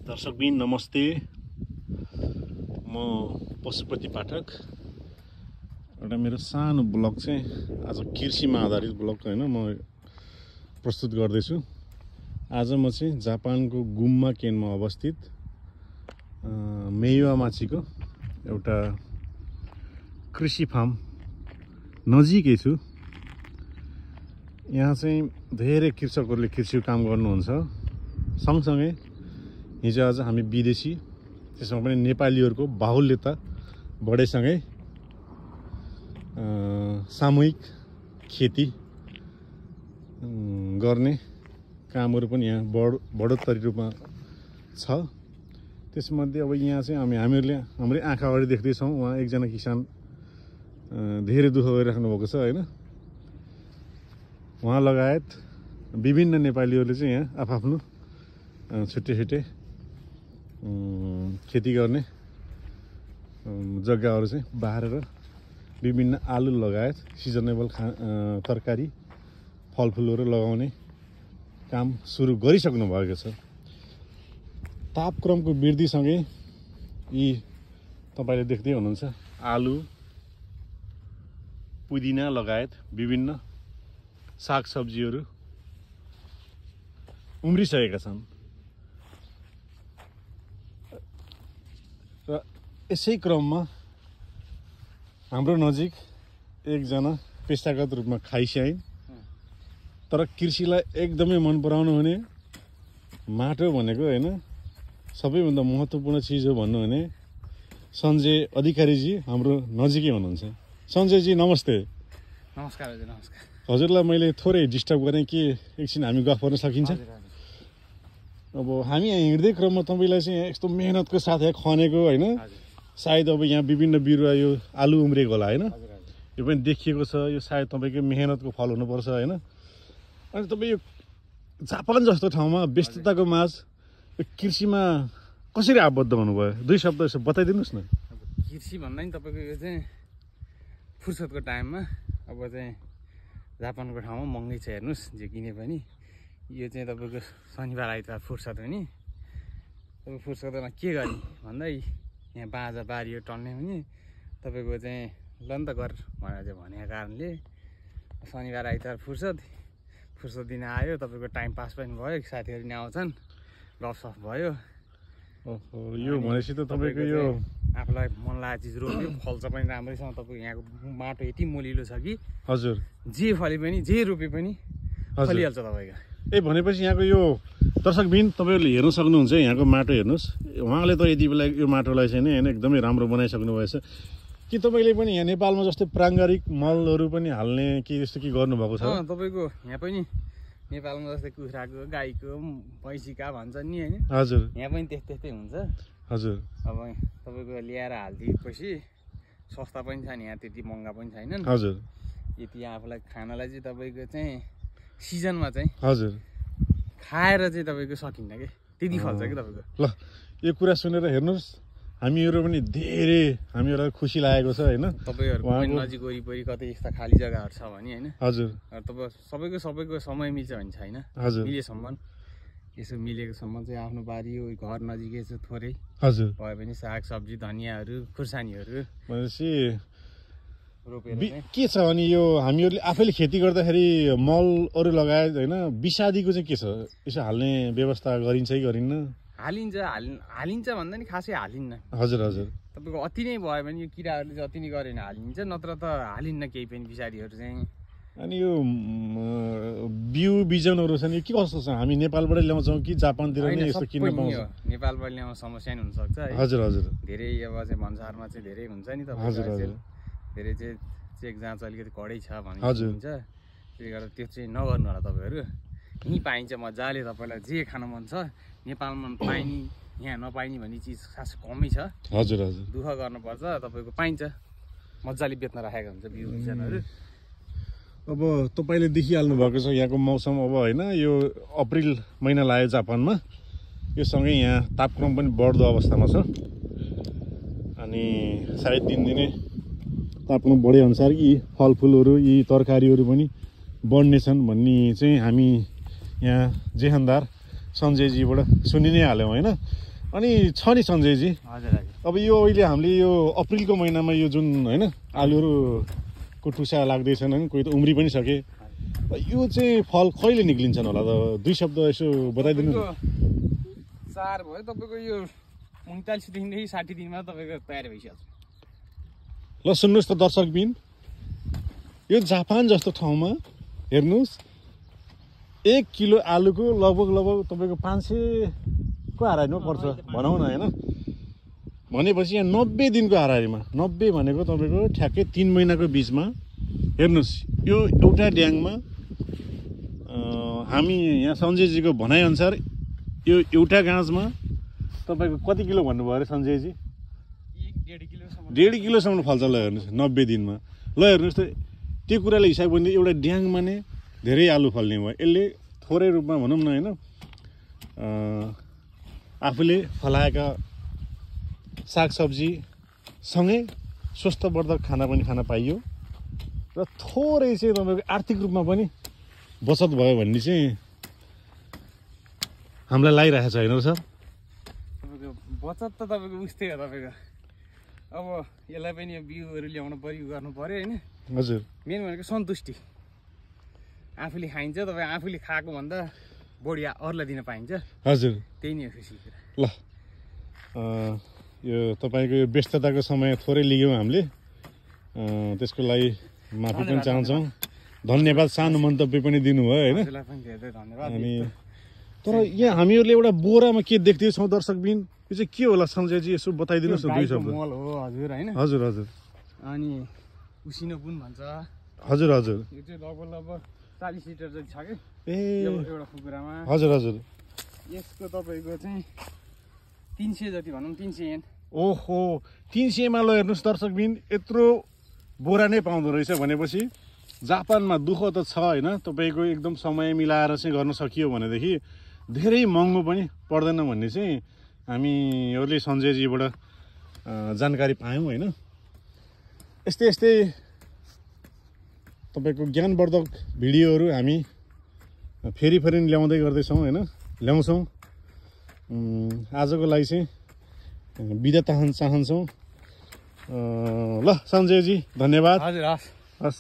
दर्शकबिन नमस्ते। म पशुपति पाठक। एउटा मेरो सानो ब्लग चाहिँ आज कृषिमा आधारित ब्लग हैन म प्रस्तुत गर्दैछु। आज म चाहिँ जापानको गुम्मा केनमा अवस्थित मेइवामाचीको एउटा कृषि फार्म नजिकै छु। यहाँ चाहिँ धेरै कृषकहरूले कृषि काम गर्नुहुन्छ। सँगसँगै हिजो आज हामी विदेशी त्यसमा पनि नेपालीहरूको बाहुल्यता बढेसँगै सामूहिक खेती गर्ने कामहरू पनि यहाँ बढोत्तरी रूपमा छ। त्यसमध्ये अब यहाँ चाहिँ हामीहरूले हाम्रै आँखा अगाडि देख्दैछौँ। उहाँ एकजना किसान धेरै दुःख गरिराख्नु भएको छ हैन। उहाँ लगायत विभिन्न नेपालीहरूले चाहिँ यहाँ आफआफ्नो छुट्टै खेती गर्ने जग्गाहरू चाहिँ बारेर विभिन्न आलु लगायत सिजनेबल तरकारी फलफुलहरू लगाउने काम सुरु गरिसक्नु भएको छ। तापक्रमको वृद्धिसँगै यी तपाईले देख्दै हुनुहुन्छ आलु पुदिना लगायत विभिन्न सागसब्जीहरू उम्रिसकेका छन्। र यसै क्रममा हाम्रो नजिक एकजना पेशागत रूपमा खाइस्याइन तर कृषिलाई एकदमै मन पराउनु हुने माटो भनेको हैन सबैभन्दा महत्त्वपूर्ण चिज हो भन्नु भने सञ्जय अधिकारीजी हाम्रो नजिकै हुनुहुन्छ। सञ्जयजी नमस्ते। नमस्कार हजुर। नमस्कार हजुरलाई मैले थोरै डिस्टर्ब गरेँ कि एकछिन हामी गफ गर्न सकिन्छ? अब हामी यहाँ हिँड्दै क्रममा तपाईलाई चाहिँ यस्तो मेहनतको साथ खनेको हैन सायद अब यहाँ विभिन्न बिरुवा यो आलु उम्रेको होला हैन। यो पनि देखिएको छ। यो सायद तपाईको मेहनतको फल हुनुपर्छ हैन। अनि तपाई यो जापान जस्तो ठाउँमा व्यस्तताको माझ यो कृषिमा कसरी आबद्ध हुनुभयो? दुई शब्द यसो बताइदिनुस् न। कृषि भन्दा नि तपाईको यो चाहिँ फुर्सदको टाइममा अब चाहिँ जापानको ठाउँमा महँगै छ हेर्नुस् जे किने पनि। यो चाहिँ तपाईको शनिबार आइतबार फुर्सद हो नि। तपाईँ फुर्सदमा के गर्ने भन्दा यहाँ बाजा बारियो टन्ने हुने तपाईको चाहिँ ल नि त गर भनेर चाहिँ भनेको कारणले शनिबार आइतबार फुर्सद दिन आयो। तपाईको टाइम पास पनि भयो, साथीहरू नि आउँछन्, गफसफ भयो। ओहो यो भनेपछि त तपाईको यो आफूलाई मन लागेको चिज रोप्यो, फल्छ पनि राम्रैसँग। तपाईको यहाँको माटो यति मोलिलो छ कि हजुर जे फले पनि जे रोपे पनि फलिहाल्छ तपाईको। भनेपछि यहाँको यो दर्शकबिन तपाईहरुले हेर्न सक्नुहुन्छ यहाँको माटो हेर्नुस्। उहाँले त यति बेला यो माटोलाई चाहिँ हैन एकदमै राम्रो बनाइसक्नु भएछ। के तपाईले पनि यहाँ नेपालमा जस्तै प्राङ्गारिक मलहरू पनि हाल्ने कि जस्तो के गर्नुभएको छ? तपाईको यहाँ पनि नेपालमा जस्तै कुखुराको, गाईको, भैँसीका भन्छन् नि हैन। हजुर यहाँ पनि त्यस्तै हुन्छ। हजुर अब तपाईको ल्याएर हालिदिएपछि सस्ता पनि छ नि, यहाँ त्यति महँगा पनि छैनन्। हजुर यति आफूलाई खानलाई चाहिँ तपाईको चाहिँ सिजनमा चाहिँ हजुर खाएर चाहिँ तपाईको सकिन्न के, त्यति फल्छ कि तपाईको। ल यो कुरा सुनेर हेर्नुस् हामीहरू पनि धेरै हामीहरूलाई खुसी लागेको छ हैन। तपाईहरुको पनि नजिक वरिपरि कतै यस्ता खाली जग्गाहरू छ भने हैन। हजुर तपाईँ सबैको समय मिल्छ भने छैन। हजुर मिलेसम्म यसो मिलेकोसम्म चाहिँ आफ्नो बारी घर नजिकै छ थोरै हजुर भयो भने साग सब्जी धनियाहरू खुर्सानीहरू भनेपछि रोपेर के छ अनि यो हामीहरूले आफैले खेती गर्दाखेरि मलहरू लगायत हैन विषादीको चाहिँ के छ? यसो हाल्ने व्यवस्था गरिन्छ कि गरिन्न? हालिन्छ भन्दा नि खासै हालिन्न। हजुर हजुर तपाईको अति नै भयो भने यो किराहरूले चाहिँ अति नै गरेन हालिन्छ, नत्र त हालिन्न केही पनि विषादीहरू चाहिँ। अनि यो बिउ बिजनहरू छ नि के कस्तो छ? हामी नेपालबाटै ल्याउँछौँ कि जापानतिर नै यस्तो किन्न पाउँछ? नेपालबाट ल्याउन समस्या नि हुनसक्छ है। हजुर हजुर धेरै अब चाहिँ भन्सारमा चाहिँ धेरै हुन्छ नि तपाईको। हजुर हजुर धेरै चाहिँ चेक जाँच अलिकति कडै छ भने हुन्छ। त्यसले गर्दा त्यो चाहिँ नगर्नु होला तपाईहरु। यहीँ पाइन्छ मजाले, तपाईलाई जे खान मन छ नेपालमा पाइने यहाँ नपाइने भन्ने चिज खास कमै छ। हजुर हजुर दुःख गर्नुपर्छ, तपाईको पाइन्छ मजाले बेच्न राखेको हुन्छ बिउ बिजनहरू। अब तपाईले देखिहाल्नु भएको छ यहाँको मौसम अब हैन यो अप्रिल महिना लाग्यो जापानमा। यो सँगै यहाँ तापक्रम पनि बढ्दो अवस्थामा छ अनि सायद दिनदिनै तापक्रम बढे अनुसार यी फलफुलहरू यी तरकारीहरू पनि बढ्नेछन् भन्ने चाहिँ हामी यहाँ जेहनदार सञ्जयजीबाट सुनि नै हाल्यौँ हैन। अनि छ नि सञ्जयजी, हजुर हजुर। अब यो अहिले हामीले यो अप्रिलको महिनामा यो जुन होइन आलुहरूको टुसा लाग्दैछन् होइन, कोही त उम्री पनि सके, यो चाहिँ फल कहिले निक्लिन्छन् होला त? 2 शब्द यसो बताइदिनु। चार भयो तपाईँको यो 39 दिनदेखि 60 दिनमा तपाईँको तयार भइसक्छ। ल सुन्नुहोस् त दर्शकबिन, यो जापान जस्तो ठाउँमा हेर्नुहोस् 1 किलो आलुको लगभग तपाईँको 500 को हाराहारीमा पर्छ भनौँ न होइन। भनेपछि यहाँ 90 दिनको हाराहारीमा, 90 भनेको तपाईँको ठ्याक्कै 3 महिनाको बिचमा हेर्नुहोस् यो एउटा ड्याङमा हामी यहाँ सञ्जयजीको भनाइअनुसार यो एउटा गाँसमा तपाईँको कति किलो भन्नुभयो अरे सञ्जयजी? 1.5 किलोसम्म फल्छ। ल हेर्नुहोस् 90 दिनमा। ल हेर्नुहोस् त त्यो कुराले हिसाब गर्ने एउटा ड्याङमा नै धेरै आलु फल्ने भयो। यसले थोरै रूपमा भनौँ न होइन, आफूले फलाएका सागसब्जी सँगै स्वस्थवर्धक खाना पनि खान पाइयो र थोरै चाहिँ तपाईँको आर्थिक रूपमा पनि बचत भयो भन्ने चाहिँ हामीलाई लागिरहेको छ होइन सर? तपाईँको बचत त तपाईँको उस्तै हो तपाईँको। अब यसलाई पनि यो बिउहरू ल्याउनु पऱ्यो, गर्नु पऱ्यो होइन। हजुर। मेन भनेको सन्तुष्टि, आफूले खाइन्छ, तपाईँ आफूले खाएको भन्दा बढी अरूलाई दिन पाइन्छ। हजुर, त्यही नै हो खुसी कुरा। ल यो तपाईँको यो व्यस्तताको समय थोरै लियौँ हामीले, त्यसको लागि माफी पनि चाहन्छौँ। धन्यवाद, सानो मन्तव्य पनि दिनुभयो होइन। हजुरलाई पनि धेरै धेरै धन्यवाद। अनि तर यहाँ हामीहरूले एउटा बोरामा के देख्दैछौँ दर्शकबिन, यो चाहिँ के होला सञ्जयजी, यसो बताइदिनुहोस् न 2 शब्द। मल हो हजुर होइन। हजुर हजुर। अनि उसिनो बुन भन्छ। हजुर हजुर। यो चाहिँ लगभग 40 लिटर जति छ कि ए एउटा कुखुरामा। हजुर हजुर। यसको तपाईँको चाहिँ 300 जति भनौँ, 300 एन। ओहो 300 मा। ल हेर्नुहोस् दर्शकबिन, यत्रो बोरा नै पाउँदो रहेछ भनेपछि जापानमा दुःख त छ होइन। तपाईँको एकदम समय मिलाएर चाहिँ गर्न सकियो भनेदेखि धेरै महँगो पनि पर्दैन भन्ने चाहिँ हामीहरूले सञ्जयजीबाट जानकारी पायौँ होइन। यस्तै यस्तै तपाईँको ज्ञानवर्धक भिडियोहरू हामी फेरि ल्याउँदै गर्दैछौँ होइन, ल्याउँछौँ। आजको लागि चाहिँ बिदा चाहन्छौँ। ल सञ्जयजी धन्यवाद। हजुर, हस्।